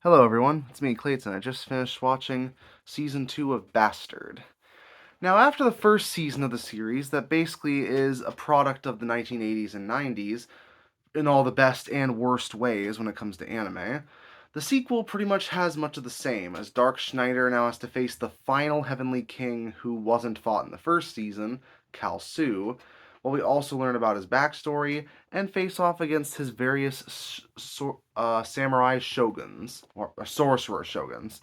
Hello everyone, it's me Clayton. I just finished watching season 2 of Bastard. Now, after the first season of the series, that basically is a product of the 1980s and 90s in all the best and worst ways when it comes to anime, the sequel pretty much has much of the same, as Dark Schneider now has to face the final Heavenly King who wasn't fought in the first season, Kall-Su, while we also learn about his backstory and face off against his various samurai shoguns, or sorcerer shoguns.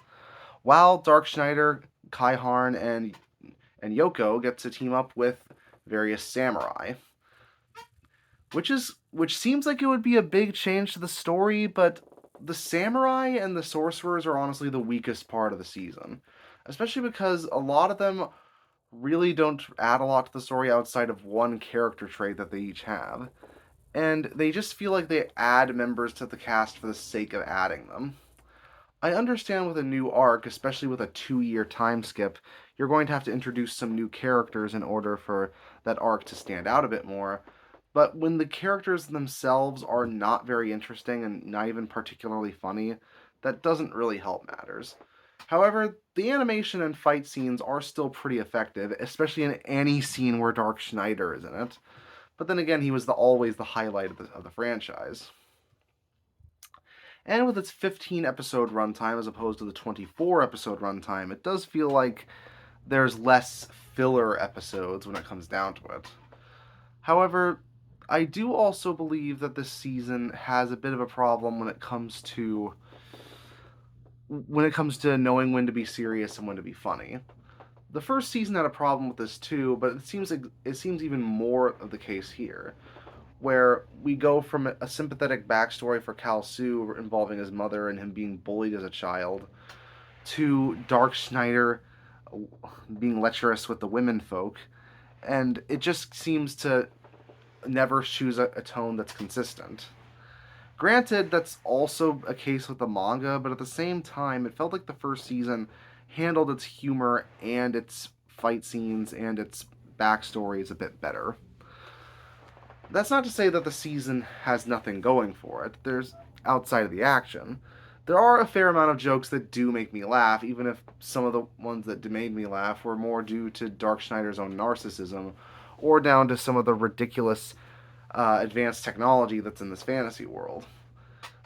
While Dark Schneider, Kai Harn, and Yoko get to team up with various samurai, which seems like it would be a big change to the story, but the samurai and the sorcerers are honestly the weakest part of the season, especially because a lot of them really don't add a lot to the story outside of one character trait that they each have. And they just feel like they add members to the cast for the sake of adding them. I understand with a new arc, especially with a 2-year time skip, you're going to have to introduce some new characters in order for that arc to stand out a bit more. But when the characters themselves are not very interesting and not even particularly funny, that doesn't really help matters. However, the animation and fight scenes are still pretty effective, especially in any scene where Dark Schneider is in it. But then again, he was always the highlight of the franchise. And with its 15 episode runtime as opposed to the 24 episode runtime, it does feel like there's less filler episodes when it comes down to it. However, I do also believe that this season has a bit of a problem when it comes to knowing when to be serious and when to be funny. The first season had a problem with this too, but it seems even more of the case here, where we go from a sympathetic backstory for Kall-Su involving his mother and him being bullied as a child, to Dark Schneider being lecherous with the women folk, and it just seems to never choose a tone that's consistent. Granted, that's also a case with the manga, but at the same time, it felt like the first season handled its humor and its fight scenes and its backstories a bit better. That's not to say that the season has nothing going for it. There's outside of the action. There are a fair amount of jokes that do make me laugh, even if some of the ones that made me laugh were more due to Dark Schneider's own narcissism or down to some of the ridiculous advanced technology that's in this fantasy world.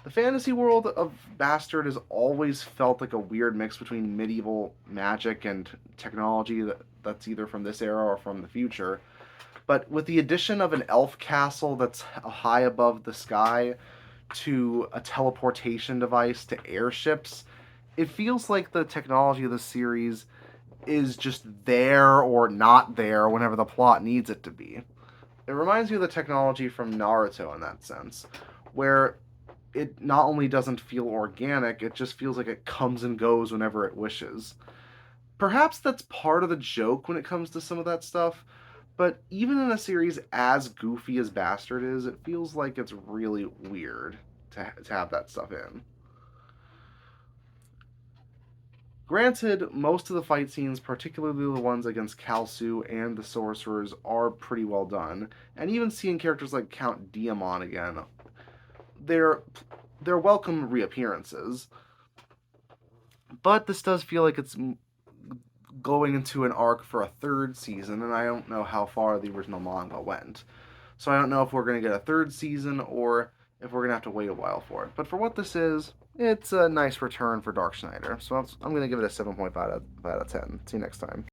The fantasy world of Bastard has always felt like a weird mix between medieval magic and technology that's either from this era or from the future. But with the addition of an elf castle that's high above the sky to a teleportation device to airships, it feels like the technology of the series is just there or not there whenever the plot needs it to be. It reminds me of the technology from Naruto in that sense, where it not only doesn't feel organic, it just feels like it comes and goes whenever it wishes. Perhaps that's part of the joke when it comes to some of that stuff, but even in a series as goofy as Bastard is, it feels like it's really weird to have that stuff in. Granted, most of the fight scenes, particularly the ones against Kall-Su and the sorcerers, are pretty well done, and even seeing characters like Count Diamond again, they're they're welcome reappearances. But this does feel like it's going into an arc for a third season, and I don't know how far the original manga went. So I don't know if we're going to get a third season or if we're going to have to wait a while for it. But for what this is, it's a nice return for Dark Schneider. So I'm going to give it a 7.5 out of 10. See you next time.